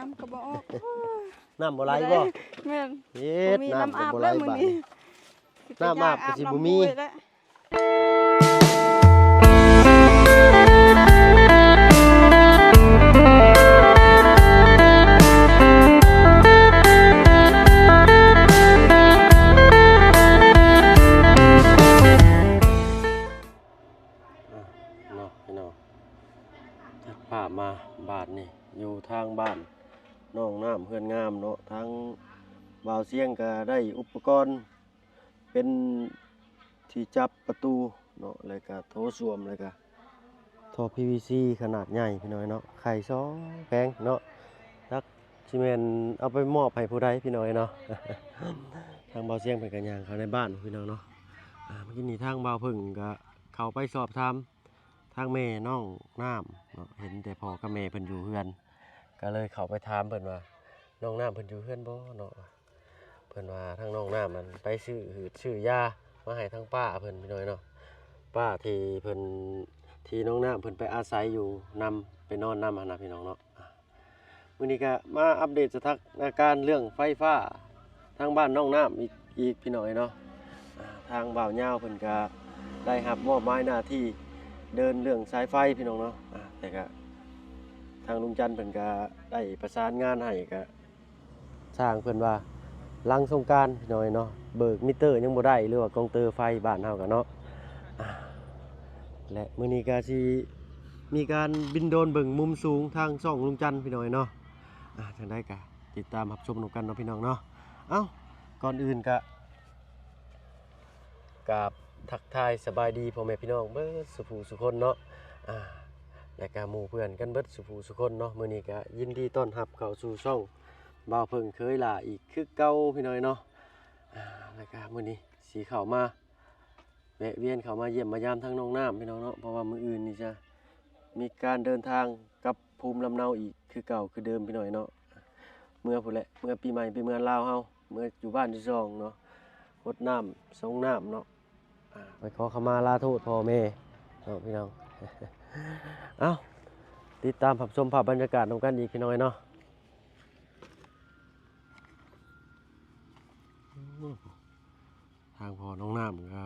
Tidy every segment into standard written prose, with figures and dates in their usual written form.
ำก็บ่ออก น้ำบ่ไหลบ่ แม่น เฮ็ด มี น้ำ น้ำอาบ บ่ไหล แล้วมื้อ บ้าน นี้ น้ำอาบก็สิบ่มี น้ำห้วยแล้ว เนาะพี่น้องตัดภาพมาบ้านนี่อยู่ทางบ้านน้องน้ำเพื่อนงามเนาะทางบ่าวเสียงก็ได้อุปกรณ์เป็นที่จับประตูเนาะแล้วก็โถส้วมแล้วก็ท่อ PVC ขนาดใหญ่พี่น้อยเนาะไข่ซ้อแพงเนาะจักสิแม่นเอาไปมอบให้ผู้ใดพี่น้อยเนาะ ทางบ่าวเสียงเป็นกันย่างเขาในบ้านพี่น้องเนาะเมื่อกี้นี่ทางบ่าวพึ่งก็เข้าไปสอบถามทางแม่น้องน้ำเนาะเห็นแต่พ่อกับแม่เพิ่นอยู่เฮือนก็เลยเข้าไปถามเพิ่นว่าน้องน้ำเพิ่นอยู่เฮือนบ่เนาะเพิ่นว่าทางน้องน้ำมันไปซื้อยามาให้ทางป้าเพิ่นพี่น้อยเนาะป้าที่เพิ่นที่น้องน้ำเพิ่นไปอาศัยอยู่นำไปนอนนำหั่นน่ะพี่น้องเนาะมื้อนี้ก็มาอัปเดตสถานการณ์เรื่องไฟฟ้าทางบ้านน้องน้ำอีกพี่น้อยเนาะทางบ่าวยาวเพิ่นก็ได้รับมอบหมายหน้าที่เดินเรื่องสายไฟพี่น้องเนาะแต่ก็ทางลุงจันทร์เพิ่นก็ได้ประสานงานให้ก็สร้างเพิ่นว่าหลังสงกรานต์พี่น้อยเนาะเบิกมิเตอร์ยังบ่ได้หรือว่ากองเตอร์ไฟบ้านเฮาก็เนาะและมื้อนี้ก็สิมีการบินโดรนเบิ่งมุมสูงทางช่องลุงจันทร์พี่น้อยเนาะจังได๋ก็ติดตามรับชมนำกันเนาะพี่น้องเนาะเอ้าก่อนอื่นก็กับทักทายสบายดีพ่อแม่พี่น้องเบิดสุผู้สุคนเนาะและก็หมู่เพื่อนกันเบิดสุผู้สุคนเนาะมื้อนี้ก็ยินดีต้อนรับเข้าสู่ช่องบ่าวเพิ่งเคยล่ะอีกคือเก่าพี่น้อยเนาะแล้วก็มื้อนี้สิเข้ามาแวะเวียนเข้ามาเยี่ยมมายามทั้งน้องน้ำพี่น้องเนาะเพราะว่ามื้ออื่นนี่จะมีการเดินทางกับภูมิลำเนาอีกคือเก่าคือเดิมพี่น้อยเนาะเมื่อพุ่นแหละเมื่อปีใหม่ไปเมืองลาวเฮาเมื่ออยู่บ้านที่ซองเนาะรดน้ำส่งน้ำเนาะไปขอขมาลาโทษพ่อแม่เนาะพี่น้อง เอ้าติดตามชมภาพบรรยากาศนำกันอีกพี่น้อยเนาะทางพ่อน้องน้ำก็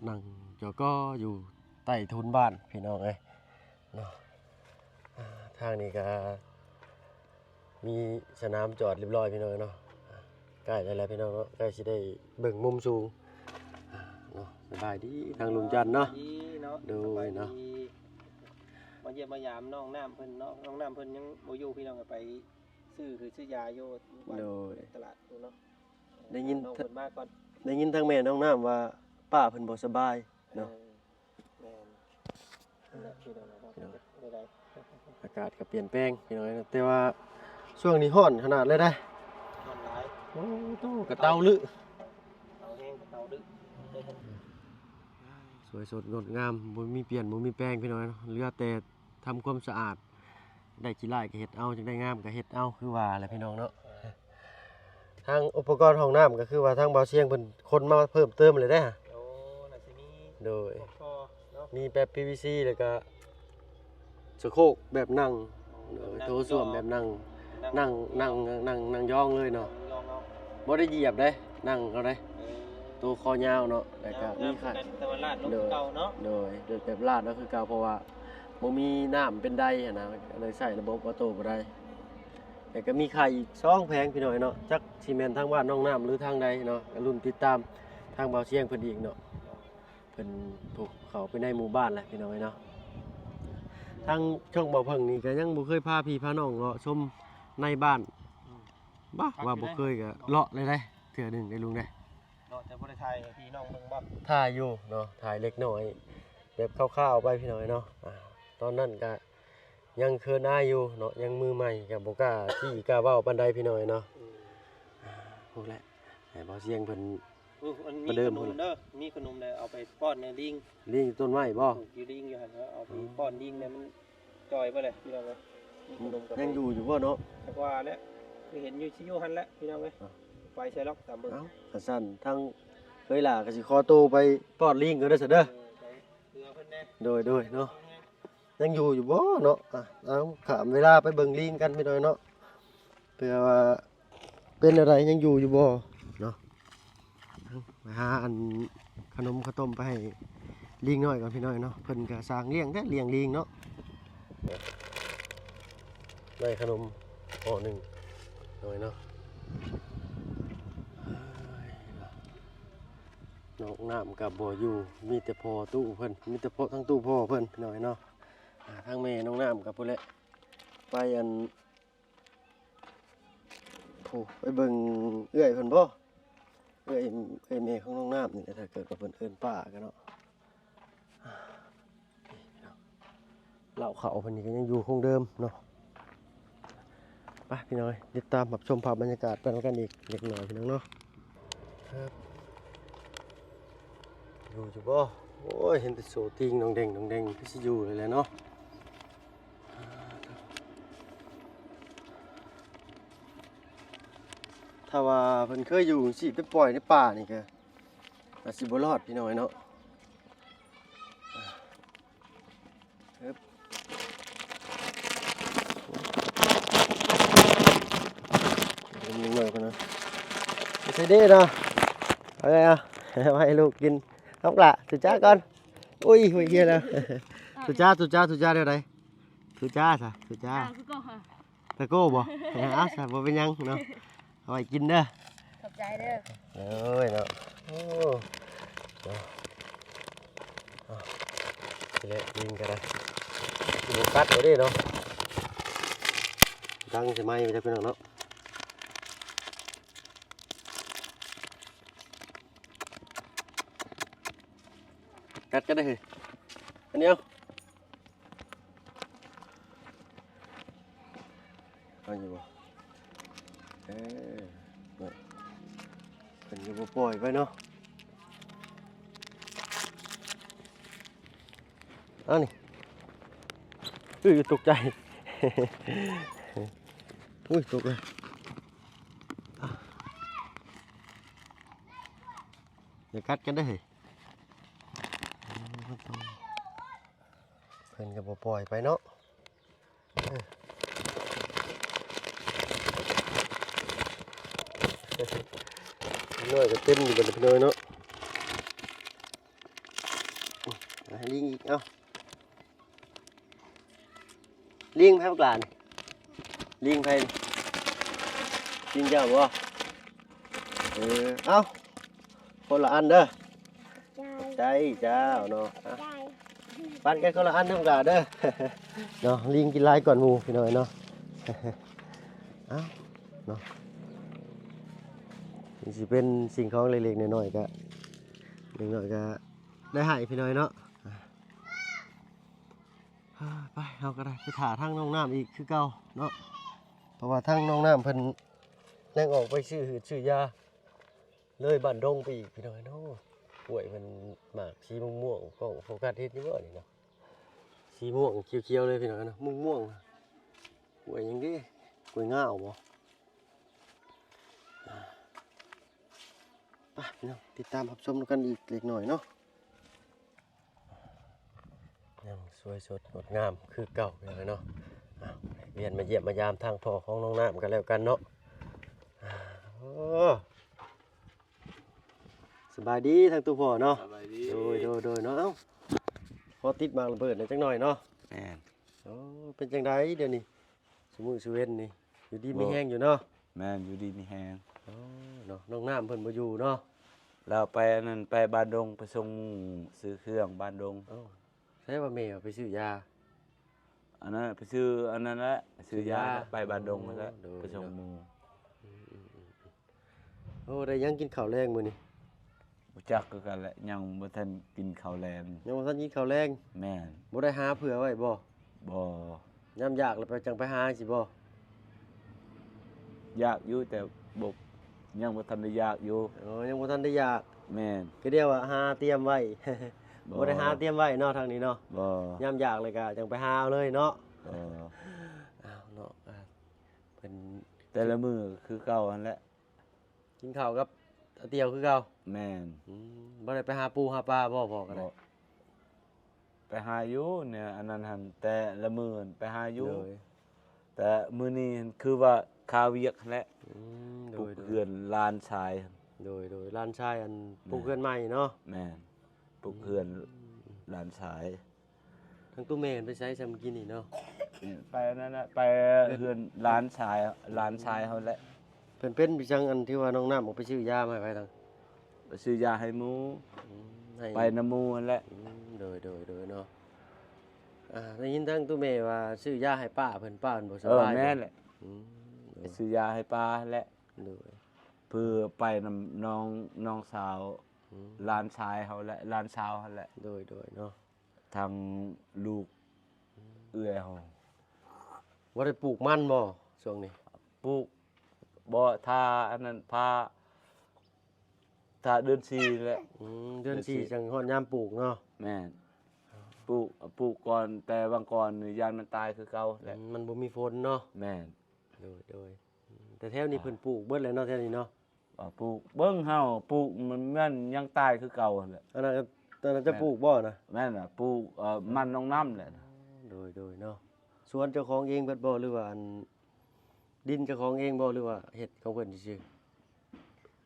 นั่งจอก็อยู่ใต้ทุนบ้านพี่น้องเอ้ยเนาะทางนี้ก็มีสนามจอดเรียบร้อยพี่น้อยเนาะใกล้แล้วพี่น้องเนาะใกล้สิได้เบิ่งมุมสูงเนาะสบายดีทางลุงจันทร์เนาะดูเนาะมาเยี่ยมมายามน้องน้ำเพิ่นเนาะน้องน้ำเพิ่นยังบ่อยู่พี่น้องก็ไปซื้อยาโยวันตลาดเนาะได้ยิน น้องเพิ่นมาก่อน ได้ยินทางแม่น้องน้ำว่าป้าเพิ่นบ่สบายเนาะ แม่นพี่น้องเนาะได้ อากาศก็เปลี่ยนแปลงพี่น้อยแต่ว่าช่วงนี้ร้อนขนาดเลยได้ นอนหลาย โอ้โตกระเตาลึเตาแห้งเตาดึก สวยสดงดงามบ่มีเปลี่ยนบ่มีแปลงพี่น้อยเนาะเหลือแต่ทำความสะอาดได้ขี้ร้ายก็เฮ็ดเอาจังได้งามก็เฮ็ดเอาคือว่าแหละพี่น้องเนาะทางอุปกรณ์ห้องน้ำก็คือว่าทางบ่าวเสียงเพิ่นคนมาเพิ่มเติมเลยเด้อ โอ้น่าสิมี โดย พอเนาะ มีแบบ PVC แล้วก็สะโครกแบบนั่งโถส้วมแบบนั่งย่องเลยเนาะ ลองเอา บ่ได้เหยียบเด้นั่งเอาเด้ตัวคอยาวเนาะแล้วก็มีไข่ แต่ว่าลาดลงเก่าเนาะ โดยแบบลาดก็คือเก่าเพราะว่าบ่มีน้ำเป็นไดอะนะก็เลยใส่ระบบออโต้บ่ได้แต่ก็มีไข่อีก2แผงพี่น้อยเนาะจักสิแม่นทางบ้านน้องน้ำหรือทางใดเนาะก็รุ่นติดตามทางบ่าวเชียงเพิ่นอีกเนาะเพิ่นถูกเข้าไปในหมู่บ้านแหละพี่น้อยเนาะทางช่องบ่าวเพิ่งนี่ก็ยังบ่เคยพาพี่พาน้องเลาะชมในบ้านบ้าว่าบ่เคยก็เลาะเลยได้เทื่อหนึงได้ลุงได้ เนาะแต่บ่ได้ถ่ายให้พี่น้องเบิ่งบ่ ถ่ายอยู่เนาะถ่ายเล็กน้อยแบบคร่าวๆไปพี่น้อยเนาะตอนนั้นก็ยังเคินอายอยู่เนาะยังมือใหม่กับบ่กล้าที่กล้าเว้าปานใดพี่น้อยเนาะพวกแหละแต่บ่เสียงเพิ่น มันมีขนมเด้อมีขนมเลยเอาไปป้อนในลิง ลิงต้นไม้บ่ อยู่ลิงอยู่หั่นแล้วเอาไปป้อนลิงเนี่ยมันจ่อยไปเลยพี่น้องเอ้ยมีขนมกับ ยังอยู่บ่เนาะ แต่ว่าแล้วคือเห็นอยู่ชิอยู่หั่นแหละพี่น้องเอ้ยไปใช้ล็อกตามเบิ่ง เอ้าถ้าซั่นทางเคยล่ะก็สิขอตัวไปป้อนลิงก็ได้ซะเด้อ เรือเพิ่นแน่ โดยเนาะยังอยู่บ่เนาะเอาขามเวลาไปเบิ่งลิงกันพี่น้อยเนาะ เพื่อว่าเป็นอะไรยังอยู่บ่เนาะไปหาอันขนมข้าวต้มไปให้ลิงน้อยก่อนพี่น้อยเนาะเพิ่นก็สร้างเลี้ยงเลี้ยงลิงเนาะได้ขนมห่อหนึ่งหน่อยเนาะน้องน้ำกับบ่อยู่มีแต่พ่อตู้เพิ่นมีแต่พ่อทั้งตู้พ่อเพิ่นพี่น้อยเนาะทั้งแม่น้องน้ำกับพุ่นแหละไปอันโอ้ไปเบิ่งเอื้อยเพิ่นบ่เอื้อยแม่ของน้องน้ำนี่แหละถ้าเกิดกับเพิ่นเอิ้นป้ากันเนาะเหล่าเขาเพิ่นนี่ก็ยังอยู่คงเดิมเนาะไปพี่น้อยติดตามรับชมภาพบรรยากาศไปกันอีกเล็กน้อยพี่น้องเนาะครับอยู่จุบ่โอ้ยเห็นแต่โซติงน้องเด้งคือสิอยู่เลยแหละเนาะถ้าว่าเพิ่นเคยอยู่สิไปปล่อยในป่านี่ก็อาจสิบ่รอดพี่น้อยเนาะครับเป็นยังไงกันนะไปใส่เด้เนาะเอาไงอ่ะให้ลูกกินน้องละสุจ้าก่อนอุ้ยหัวเกียแล้วสุจ้าเดี๋ยวไหนสุจ้าซะสุจ้าตะโก้บ่เอาซะบ่เป็นยังเนาะเอาไว้กินเด้อขอบใจเด้อเอ้ยเนาะโอ้เนาะนี่แหละยิงกันได้ยิงกัดเอาดิเนาะดังใช่ไหมไม่ใช่พี่น้องเนาะกัดกันได้เหรออันเดียวเอาอยู่บ่เป็นอยู่บ่ปล่อยไปเนาะเอานี่ตกใจ อุ้ยตกเลยอย่ากัดกันได้เหรอเพิ่นก็บ่ปล่อยไปเนาะน้อยก็เต็มอยู่บนพี่น้อยเนาะให้ลิงอีกเอาลิงแพ้กลานลิงแพ้ลิงเจ้าบ่เอาคนละอันเด้อใจเจ้าเนาะปั้นกันคนละอันทั้งกาเด้อเนาะลิงกินลายก่อนหมูพี่น้อยเนาะเอาเนาะนี่สิเป็นสิ่งของเล็กๆน้อยๆก็เล็กน้อยก็ได้ให้พี่น้อยเนาะไปเราก็ได้ไปถ่าทั้งน้องน้ำอีกคือเก่าเนาะเพราะว่าทั้งน้องน้ำเพิ่นแรงออกไปซื้อหืดซื้อยาเลยบ้านดงไปอีกพี่น้อยเนาะป่วยมันหมากสีม่วงๆกล้องโฟกัสเฮ็ดนี่บ่นี่เนาะสีม่วงเขียวๆเลยพี่น้อยเนาะม่วงๆป่วยยังดิป่วยง่าวบ่ไปพี่น้องติดตามรับชมกันอีกเล็กน้อยเนาะยังสวยสดงดงามคือเก่าเลยเนาะเวียนมาเยี่ยมมายามทางพ่อของน้องน้ำกันแล้วกันเนาะสบายดีทางตัวพ่อเนาะสบายดีโดยเนาะพอติดมาระเบิดหน่อยจังหน่อยเนาะแม่นเป็นจังไดเดี๋ยวนี้สมุสเวนนี่อยู่ดีมีแห้งอยู่เนาะแม่นอยู่ดีมีแฮงเนาะน้องน้ำเพิ่นบ่อยู่เนาะเราไปนั่นไปบ้านดงไปส่งซื้อเครื่องบ้านดงใช่ว่าแม่ไปซื้อยาอันนั้นไปซื้ออันนั้นแหละซื้อยาไปบ้านดงแล้วไปส่งหมู่โอ้ได้ยังกินข้าวแรงมื้อนี้บ่จักคือกันแหละยังบ่ทันกินข้าวแลงยังบ่ทันกินข้าวแรงแม่นบ่ได้หาเผื่อไว้บ่ยามอยากแล้วไปจังไปหาสิบ่อยากอยู่แต่บ่ยังบ่ทันได้อยากอยู่ยังบ่ทันได้อยากแม่นคือเดียวว่าหาเตรียมไว้บ่ได้หาเตรียมไว้เนาะทางนี้เนาะยามอยากเลยก็จังไปหาเลยเนาะเนาะเป็นแต่ละมื้อคือเก่านั่นแหละกินข้าวกับเตียวคือเก่าแม่นบ่ได้ไปหาปูหาปลาบ่พอกันไปหาอยู่เนี่ยอันนั้นหั่นแต่ละมื้อไปหาอยู่แต่มื้อนี้คือว่า คาเวียกนั่นแหละ โด ปลูก ย เฮือนลานชาย โดยร้านชายอันปลูกเพื่อนใหม่เนาะ แม่นปลูกเฮือนลานชาย ทั้งตู้แม่กันไปใช้ซ้ำกินนี่เนาะ ไปนั่นน่ะไปเฮือนลานชายเฮาแหละ เพิ่นเป็นพี่จังอันที่ว่าน้องน้ำออกไปซื้อยามาให้ไปทาง ไปซื้อยาให้หมู ให้ ไปน้ำหมูนั่นแหละ โดยเนาะได้ยินทั้งตู้แม่ว่าซื้อยาให้ป้าเพิ่นบ่สบาย แม่นแหละ อืม ไปซื้อยาให้ป้านั่นแหละ โดย เพื่อไปนำน้องสาวหลานชายเขาแหละหลานสาวเขาแหละ โดยเนาะ ทางลูกเอื้อยเขา ว่าได้ปลูกมันบ่ช่วงนี้ ปลูกบ่ถ้าอันนั้นถ้าเดือนสี่แหละ เดือน4จังฮอดยามปลูกเนาะ แม่นปลูกก่อนแต่บางก่อนนี่ยานมันตายคือเก่าแหละ มันบ่มีฝนเนาะ แม่น โดยแต่แถวนี้เพิ่นปลูกเบิดแล้วเนาะแถวนี้เนาะ ว่าปลูกเบิ่งเฮาปลูกมันยังตายคือเก่าแหละ อันนั้นก็ตอนนั้นจะปลูกบ่นะ แม่นน่ะปลูกมันน้องน้ำแหละ โดยเนาะสวนเจ้าของเองเบิดบ่หรือว่าอันดินเจ้าของเองบ่หรือว่าเฮ็ดของเพิ่นซื่อ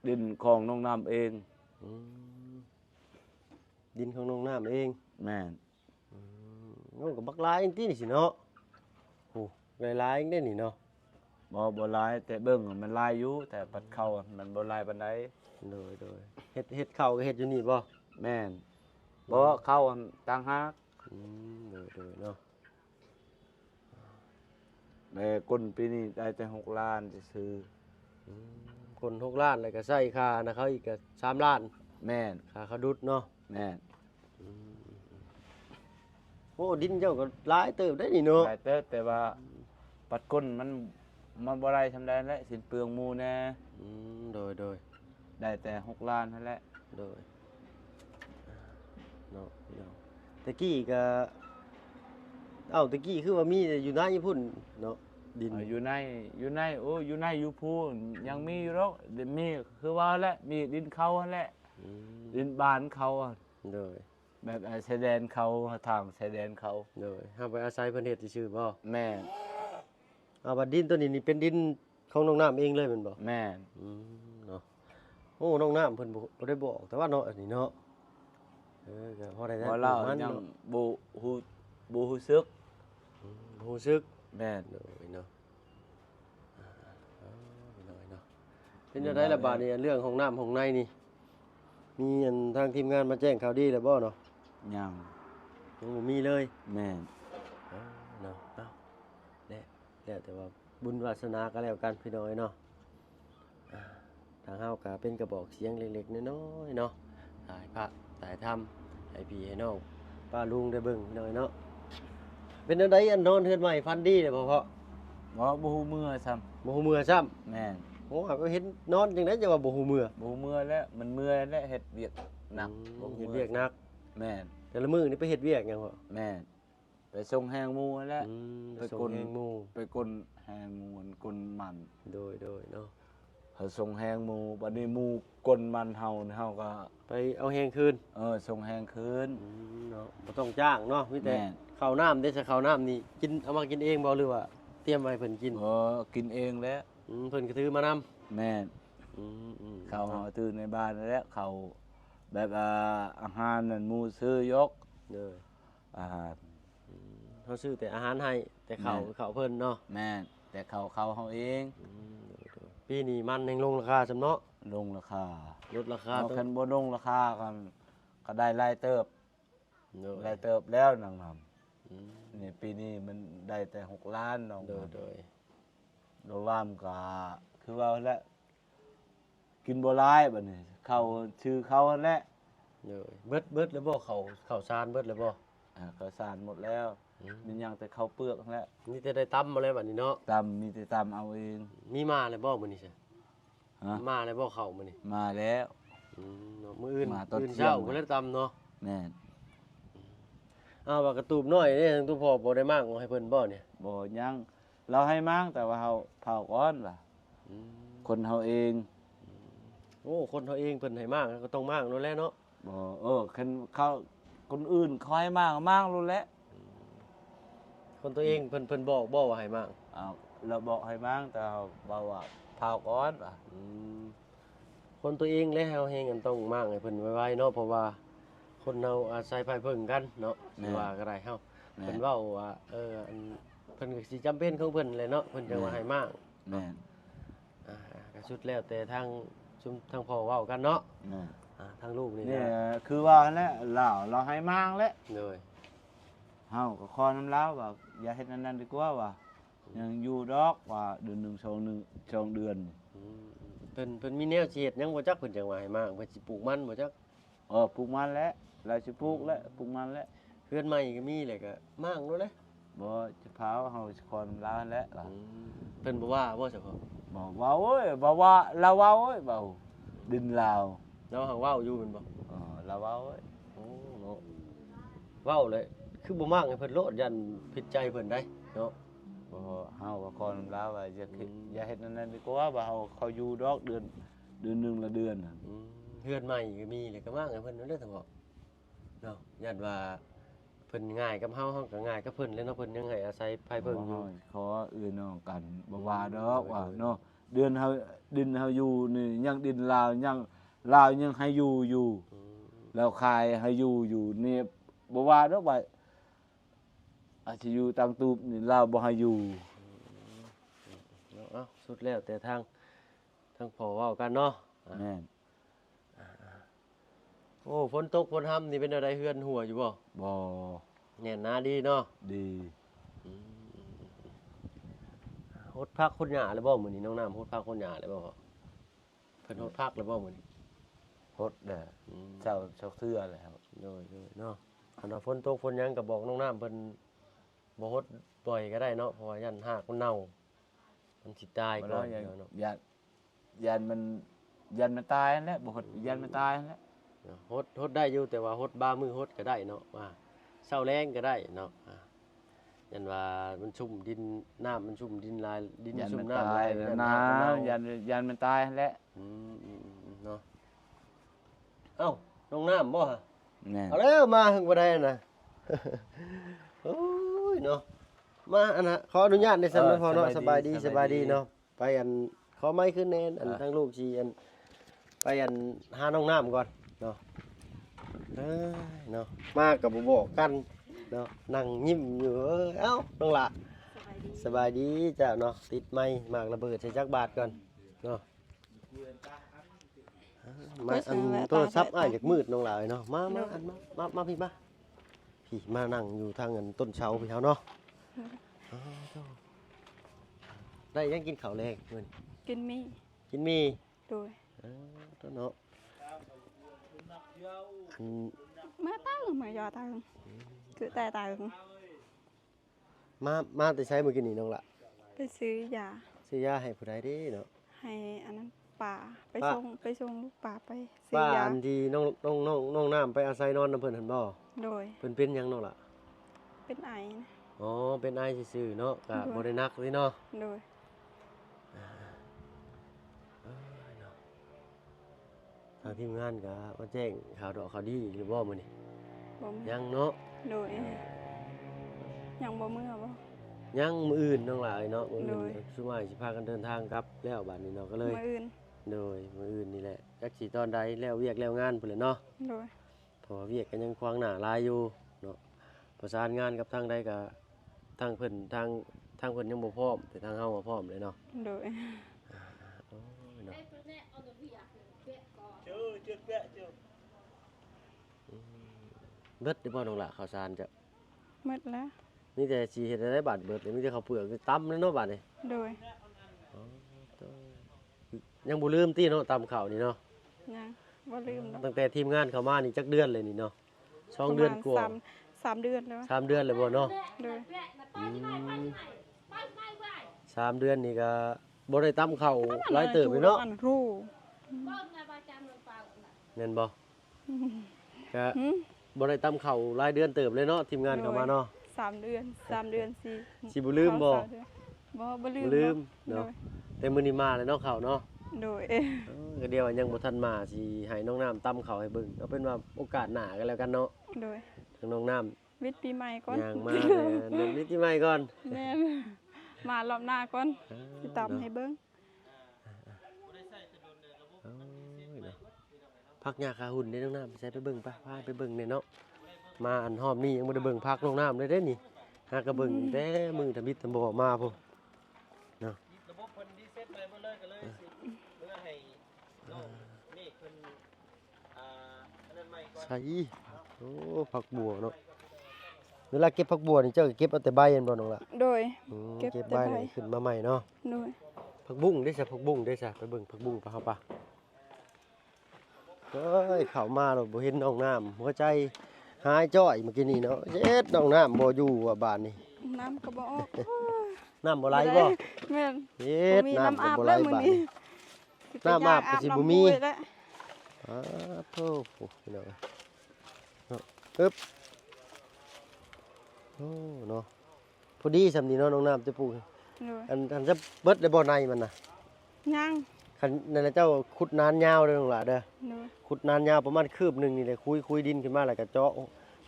ดินของน้องน้ำเอง ๆดินของน้องน้ำเอง แม่น โอ้ก็บักหลายจังตินี่สิเนาะโอ้หลายๆจังได้นี่เนาะ บ่หลายแต่เบิ่งมันหลายอยู่แต่ปัดเข้ามันบ่หลายปานใด โดยเฮ็ดข้าวก็เฮ็ดอยู่นี่บ่ แม่นบ่เข้าต่างหาก โดยเนาะ แต่คนปีนี้ได้แต่6 ล้านซื้อ คน6ล้านแล้วก็ใช้ค่านะเขาอีกก็3ล้าน แม่น ค่าเขาดุดเนาะ แม่น โอ้ดินเจ้าก็หลายเติบได้นี่เนาะ หลายเติบแต่ว่าปัดก้นมันบ่ได้ทำได้แหละสินเปลืองหมู่แน่ โดย ได้แต่6 ล้านนั่นแหละ โดยเนาะพี่น้องตะกี้ก็ตะกี้คือว่ามีแต่อยู่หน้าญี่ปุ่นเนาะดิน อยู่ในโอ้อยู่ในอยู่พูนยังมีอยู่หรอกเดี๋ยวมีคือว่าแหละมีดินเขาหั่นแหละ อืม ดินบ้านเขาอะ โดย แบบชายแดนเขาทางชายแดนเขา โดยเฮาไปอาศัยเพิ่นเฮ็ดซื่อๆบ่ แม่น บัดดินตัวนี้นี่เป็นดินของน้องน้ำเองเลยแม่นบ่ แม่น เนาะโอ้น้องน้ำเพิ่นบ่ได้บอกแต่ว่าเนาะอันนี้เนาะก็พอได้ บ่เล่า มัน ยัง เนาะ บ่ฮู้สึก รู้สึก แม่น โดยเนาะพี่น้อยเนาะเป็นจังได๋ล่ะบาดนี้เรื่องของน้ำของในนี่มีอันทางทีมงานมาแจ้งข่าวดีแล้วบ่เนาะ ยัง ยังบ่มีเลย แม่น เนาะแล้วแต่ว่าบุญวาสนาก็แล้วกันพี่น้อยเนาะทางเฮาก็เป็นกระบอกเสียงเล็กๆน้อยๆเนาะถ่ายพระถ่ายธรรมให้พี่ให้น้องป้าลุงได้เบิ่งพี่น้อยเนาะเป็นจังไดอันนอนเฮือนใหม่ฟันดีเด้อพ่อ บ่ฮู้มื้อซ้ำ บ่ฮู้มื้อซ้ำ แม่น โอ้ก็เห็นนอนจังได๋จังว่าบ่ฮู้มื้อ บ่ฮู้มื้อแล้วมันเมื่อยแล้วเฮ็ดเวียกหนักบ่ เฮ็ด มื่อ เวียกหนัก แม่น แต่ละมื้อนี่ไปเฮ็ดเวียกหยังพ่อ แม่นไปส่งแหงหมู่แล้ว ไป ไป ส่ ก ง ล แหงหมู่ ไปกลแหงหมู่กลมัน โดยเนาะ เขาส่งแหงหมู่บัดนี้หมู่กลมันเฮานี่เฮาก็ ไปเอาแหงคืน ส่งแหงคืน เนาะบ่ต้องจ้างเนาะมีแต่ แม่น ข้าวน้ำได้ซะข้าวน้ำนี่กินเอามากินเองบ่หรือว่าเตรียมไว้ให้เพิ่นกิน กินเองแล้ว เพิ่นก็ถือมานำ แม่นเขาเฮาตื่นในบ้านแล้วเขาแบบอาหารนั่นหมู่ซื้อยก เด้อ อาหาร เฮาซื้อแต่อาหารให้แต่ข้าว แม่น ข้าวเพิ่นเนาะ แม่นแต่เขาเฮาเอง ปีนี้มันแห่งลงราคาซำเนาะ ลงราคา ลดราคา คันบ่ลงราคากันก็ได้รายเติบ เด้อ รายเติบแล้วนางนำนี่ปีนี้มันได้แต่6 ล้านน้อง โดย โดยว่ามก็คือว่าแล้วกินบ่หลายบัดนี้เขาชื่อเขาแหละ เบิดแล้วบ่ข้าวสารเบิดแล้วบ่ เขาสารหมดแล้วมันยังแต่ข้าวเปลือกนั่นแหละ นี่จะได้ตำมาแล้วบัดนี้เนาะ ตำมีแต่ตำเอาเอง มีมาแล้วบ่มื้อนี้ซะ ฮะ มาแล้วบ่เข้ามื้อนี้ มาแล้ว เนาะมื้ออื่น มาตอน มื้อ เที่ยง เช้าบ่ได้ตำเนาะ แม่น ว่ากระตูบน้อยนี่ทางตู้พ่อบ่ได้มากเอาให้เพิ่นบ่เนี่ย บ่ยังเราให้มั่งแต่ว่าเฮาเผาก่อนว่ะคนเฮาเอง โอ้คนเฮาเองเพิ่นให้มากก็ต้องมากนั่นแหละเนาะ บ่คันเขาคนอื่นเขาให้มั่งรู้แล้ว คนตัวเองเพิ่นบอกบ่ว่าให้มาก เอาค เราบอกให้มั่งแต่เขาบอกว่าเผาก่อนว่ะ อืมคนตัวเองแล้วเฮาแฮงกันต้องมากให้เพิ่นไว้ๆเนาะเพราะว่าคนเราอาศัยไผเพิ่งกันเนาะสิว่าก็ได้เฮา แม่ เพิ่ น นเว้าว่าอันเพิ่นก็สิจำเป็นของเพิ่นแหละเนาะเพิ่นจังว่าให้มาก แม่น ก็สุดแล้วแต่ทางชุมทางพ่อเว้ากันเนาะ แม่น ทางลูกนี่ นี่ นะ คือว่าแหละเราให้มั่งแล้ว เลย เฮาก็ขอน้ำลาวว่าอย่าเฮ็ดอันนั้นดีกว่าว่ายังอยู่ดอกว่าเดือนหนึ่งสองเดือน อืมเพิ่นมีแนวสิเฮ็ดหยังบ่จักเพิ่นจังว่าให้มากเพิ่นสิปลูกมันบ่จัก ปลูกมันแล้วเราสิปลูกแล้วปลูกมันแล้ว เฮือนใหม่ก็มีแหละก็มากโลดเลย บ่จะเผาเฮาสิขอน้ำลาวแล้วว่า เพิ่นบ่ว่าบ่ซะพ่อ บอกว่าโอ้ยบอกว่าเราเว้าโอ้ยเบาดินลาว เราหังเว้าอยู่แม่นบ่ เราเว้าโอ้ย โอ้เนาะเว้าเลยคือบ่มากให้เพิ่นโลดยันผิดใจเพิ่นได้เนาะ บ่เฮาก็ขอน้ำลาวว่าอย่าเฮ็ดอันนั้นดีกว่าว่าเขาอยู่ดอกเดือนหนึงละเดือนน่ะ เฮือนใหม่ก็มีเลยก็มากให้เพิ่นนั่นเด้อท่านพ่อเนาะยันว่าเพิ่นง่ายกับเฮาก็ง่ายกับเพิ่นเลยเนาะเพิ่นยังให้อาศัยไผเพิ่งอยู่ ขออื่นน้องกันบ่ว่าดอกว่าเนาะเดือนเฮาดินเฮาอยู่นี่ยังดินลาวยังให้อยู่ อืม แล้วขายให้อยู่นี่บ่ว่าดอกว่าอาจจะอยู่ตังตูบนี่ลาวบ่ให้อยู่ เนาะเอ้าสุดแล้วแต่ทางพ่อเว้ากันเนาะ แม่น โอ้ฝนตกฝนห้ำนี่เป็นอะไรเฮือนหัวอยู่บ่ บ่ แน่นหนาดีเนาะ ดี ฮดพักคนหญ้าเลยบ่มื้อนี้น้องน้ำฮดพักคนหญ้าเลยบ่พ่อเพิ่นฮดพักเลยบ่มื้อนี้ ฮดแหละเจ้าเทื่อแล้ว โดยเนาะอันว่าฝนตกฝนหยังก็บอกน้องน้ำเพิ่นบ่ฮดปล่อยก็ได้เนาะเพราะว่ายันหากมันเน่ามันสิตายก่อนเนาะ ยันมันตายนั่นแหละบ่ฮดยันมันตายนั่นแหละ ฮดได้อยู่แต่ว่าฮดบ้ามือฮดก็ได้เนาะว่าเช้าแรงก็ได้เนาะยันว่ามันชุ่มดินน้ำมันชุ่มดินลายดิน ยัน ชุ่ มั ม น น้ำ ตาย ลาย นะ ยันมันตายนั่นแหละ เนาะเอ้าน้องน้ำบ่ฮะ แม่น เอาแล้วมาถึงบ่ได้นะ โอ้ยเนาะมาอันน่ะขออนุญาตในสำนักพอเนาะสบายดีเนาะไปอันขอไม้ขึ้นแน่นอันทั้งลูกชีอันไปอันหาน้องน้ำก่อนเนาะเนาะมากับบ่บอกกันเนาะนั่งยิ้มอยู่เอ้าน้องละสบายดีจ้ะเนาะติดไม้หมากระเบิดใส่จักบาทก่อนเนาะมาอันโทรศัพท์อ้ายอยากมืดน้องหลายเนาะมาอันมาพี่มาพี่มานั่งอยู่ทางอันต้นเสาพี่เฮาเนาะอ้าวเจ้าได้ยังกินข้าวแรงมื้อนี้ กินมี กินมี โดย ตัวเนาะอัน มาตายมายอตายคือแต่ตาย มาแต่ใช้มื้อกินนี่น้องละ ไปซื้อยา ซื้อยาให้ผู้ใดเด้เนาะ ให้อันนั้นป่าไป ป้า ส่งลูกป่าไปซื้ ป้า อยา อันที่น้องน้ำไปอาศัยนอนนำเพิ่นหั่นบ่ โดย เพิ่นเป็นหยังน้องละ เป็นไอนะ อ๋อเป็นไอซื่อๆเนาะก็ โดย บ่ได้หนักเลยเนาะ โดย ทางทีมงานก็มาแจ้งข่าวดอกข่าวดีหรือบ่มื้อนี้ บ่มี ยังเนาะ โดยยังบ่เมื่อบ่ ยังมื้ออื่นน้องหลายเนาะมื้อ โด อื่น ย สุมายสิพากันเดินทางกลับแล้วบัดนี้เนาะก็เลย มื้ออื่น โดยมื้ออื่นนี่แหละจักสิตอนใดแล้วเวียกแล้วงานพุ่นแหละเนาะ โดย เพราะว่าเวียกก็ยังขวางหน้าหลายอยู่เนาะประสานงานกับทางใดก็ทางเพิ่นทางเพิ่นยังบ่พร้อมแต่ทางเฮาอะพร้อมเลยเนาะ โดย โอ้ยเนาะเบิดได้บ่น้องละข้าวสารจะ หมดแล้ว มีแต่สิเฮ็ดได้บาดเบิดเลยมีแต่ข้าวเปลือกตำเลยเนาะบาดนี้ โดย ยังบ่ลืมติเนาะตำข้าวนี่เนาะ ยังบ่ลืมแล้ว ตั้งแต่ทีมงานเข้ามานี่จักเดือนเลยนี่เนาะ2เดือนกว่า สามเดือนแล้ว 3 เดือนเลยบ่เนาะ โดย 3 เดือนนี่ก็บ่ได้ตำข้าวหลายเติบเลยเนาะ อัรู้ แม่นบ่ก็ หึ บ่ได้ตำข้าวหลายเดือนเติบเลยเนาะทีมงานเข้ามาเนาะ 3 เดือนสี่ สิบ่ลืมบ่ บ่ลืม บ่ลืม โด เนาะ ย แต่มื้อนี้มาแล้วเนาะข้าวเนาะ โดย ก็เดียวยังบ่ทันมาสิให้น้องน้ำตำข้าวให้เบิ่งเอาเป็นว่าโอกาสหน้ากันแล้วกันเนาะ โดย ทางน้องน้ำ วิทย์ปีใหม่ก่อน ย่างมาแต่เดือนมิถุนายนก่อน แม่น มารอบหน้าก่อนสิตามให้เบิ่ง เอ้ยเนาะพักหญ้าคาหุ่นได้น้องน้ำใส่ไปเบิ่งไปพาไปเบิ่งเนี่ยเนาะมาอันหอมนี่ยังบ่ได้เบิ่งพักน้องน้ำเลยเด้นี่หากระเบิ่งแต่มือทำบิดทำบ่มาพุ่นเนาะ ระบบเพิ่นดีเซ็ตไปหมดเลยก็เลยสิเมื่อให้น้องนี่เพิ่นอันนั้นใหม่ก่อน ใช่โอ้ผักบัวเนาะเวลาเก็บผักบัวนี่เจ้าก็เก็บเอาแต่ใบอันบ่น้องล่ะ โดย เก็บ เก็บ ใบ แต่ใบ นี่ขึ้นมาใหม่เนาะ โดย ผักบุ้งได้ซะผักบุ้งได้ซะไปเบิ่งผักบุ้งปะเฮาปะเอ้ยเข้ามาแล้วบ่เห็นน้องน้ำหัวใจหายจ้อยเมื่อกี้นี่เนาะเจ็ดน้องน้ำบ่อยู่ว่าบ้านนี่ น้ำก็บ่ออก น้ำบ่ไหลบ่ แม่น เฮ็ บ่ ด มี น้ำ น้ำอาบ บ่ไหล แล้วมื้อ บ้าน นี้ น้ำอาบก็สิบ่มี น้ำห้วยแล้ว อ้าโธ่พี่น้องเนาะปึ๊บโอ้เนาะพอดีสำนี้เนาะน้องน้ำจะปลูก โดย อันจะเบิดได้บ่ในมันน่ะ ย่าง คันนั่นน่ะเจ้าขุดนานยาวเด้อน้องหล่ะเด้อ โดย ขุดนานยาวประมาณคืบหนึงนี่เลยคุยดินขึ้นมาแล้วก็เจาะ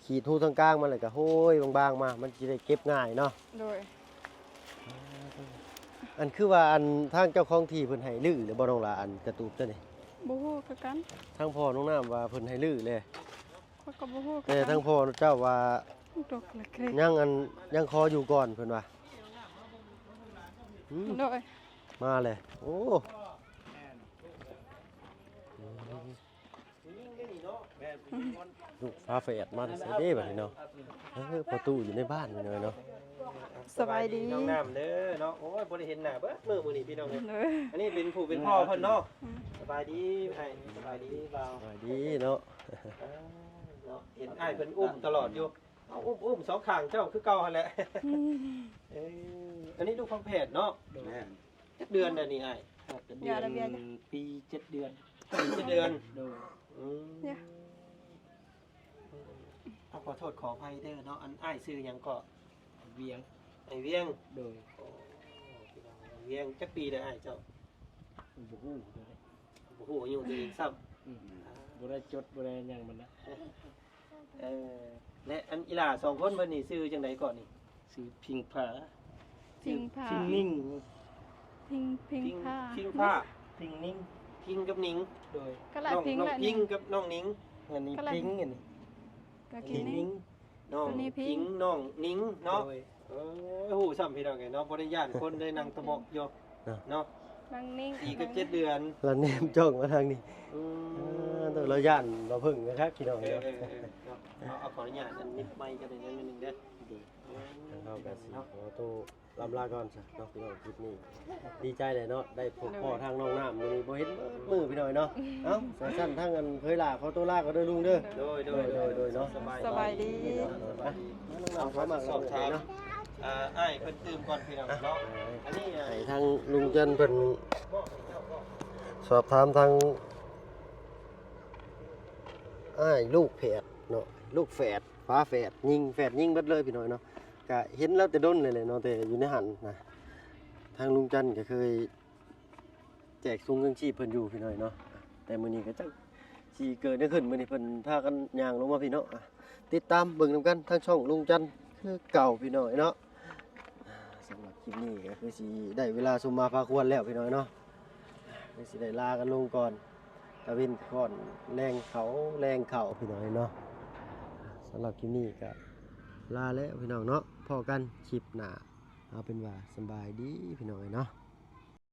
ขีดทูทางกลางมันแล้วก็โห้ยบางๆมามันสิได้เก็บง่ายเนาะ โดย อันคือว่าอันทางเจ้าของที่เพิ่นให้ลื้อหรือบ่น้องหล่ะอันกระตูบตัวนี้ บ่ฮู้คือกัน ทางพ่อน้องน้ำว่าเพิ่นให้ลื้อเลย ข้อยก็บ่ฮู้คือ แต่ กัน ทางพ่อเจ้าว่า ตกเล็ก ยังขออยู่ก่อนเพิ่นว่าอืม ๆโดย มาเลยโอ้ลูกฟ้าแฝดมาใส่เด้บัดนี้เนาะประตูอยู่ในบ้านนี่เลยเนาะ สบายดี น้องน้ำเด้อเนาะโอ้ยบ่ได้เห็นหน้าเบิดมื้อนี้พี่น้องเอ้ย โดย อันนี้เป็นผู้เป็นพ่อเพิ่นเนาะสบายดีไอ้สบายดีเปล่า สวัสดีเนาะ เนาะเห็นอ้ายเพิ่นอุ้มตลอดอยู่เอาอุ้มสองข้างเจ้าคือเก่าหั่นแหละ อืม อันนี้ลูกของแพทย์เนาะจักเดือนเดือนนี้อ้าย ยาระเบียจ้ะ ปี7 เดือนปี7 เดือนอืม เนี่ย ขอโทษขออภัยเด้อเนาะอันอ้ายซื้อหยังก็ เวียง ไอ้เวียง โดย เวียงจักปีได้อ้ายเจ้า บุหูโดย บ่ฮู้อายุตัวเองซ้ำ บุได้จดบุได้หยังมันนะ และอันอีหล่าสองคนเพิ่นนี่ซื้อจังไดก่อนนี่ ซื้อพิงผา พิงผ้า พิงนิ่ง พิงผ้า พิงผ้า พิงนิ่ง พิงกับหนิง โดย ก็ละ น้อง พิง น้อง ละ พิ นี่ งกับน้องหนิง อันนี้ ก็ละ พิงอันนี้ ก็กิ พิ น ง นี่ นิ่ง น้อง อันนี้พิ พิ ง งน้องหนิงเนาะ โดย ฮู้ซ้ำพี่น้องไงเนาะบ่ได้ย่านคนได้นั่งตะเบาะอยู่เนาะ นั่งนิ่ง 4กับ7 เดือน เราเนมจ้องมาทางนี้ อื ตัวเราย่านเราพึ่งนะครับพี่น้อง เอ เนาะ เอาขออนุญาตอันนิดไมค์กันหน่อยนึงเด้อ เข้ากันสิขอตัวลำลาก่อนจ้ะเนาะพี่น้องคลิปนี้ดีใจเลยเนาะได้พบพ่อทางน้องน้ำมื้อนี้บ่เห็นมือพี่น้อยเนาะเอ้าสั้นๆทางกันเคยลาขอตัวลาก็เด้อลุงเด้อ โดยเนาะ สบายดี น้องๆเขามา สอบถาม เนาะ อ้ายเพิ่นตื่มก่อนพี่น้องเนาะอันนี้ ให้ทางลุงจันเพิ่นสอบถามทางอ้ายลูกแฝดเนาะลูกแฝดฟ้าแฝดยิงแฝดยิงเบิดเลยพี่น้อยเนาะก็เห็นแล้วแต่ด้นเลยเนาะแต่อยู่ในหันนะทางลุงจันก็เคยแจกซุงเงินชีพเพิ่นอยู่พี่น้อยเนาะแต่มื้อนี้ก็จักสิเกิดได้ขึ้นมื้อนี้เพิ่นพากันย่างลงมาพี่เนาะติดตามเบิ่งนํกันทางช่องลุงจันคือเก่าพี่น้อยเนาะสำหรับคลิปนี้ก็คือสิได้เวลาสุมมาพาควรแล้วพี่น้อยเนาะคือสิได้ลากันลงก่อนตะวินก่อนแรงเขาแรงเข่าพี่น้อยเนาะสำหรับคลิปนี้ก็ลาแล้วพี่น้องเนาะพอกันคลิปหน้าเอาเป็นว่าสำบายดีพี่น้อยเนาะ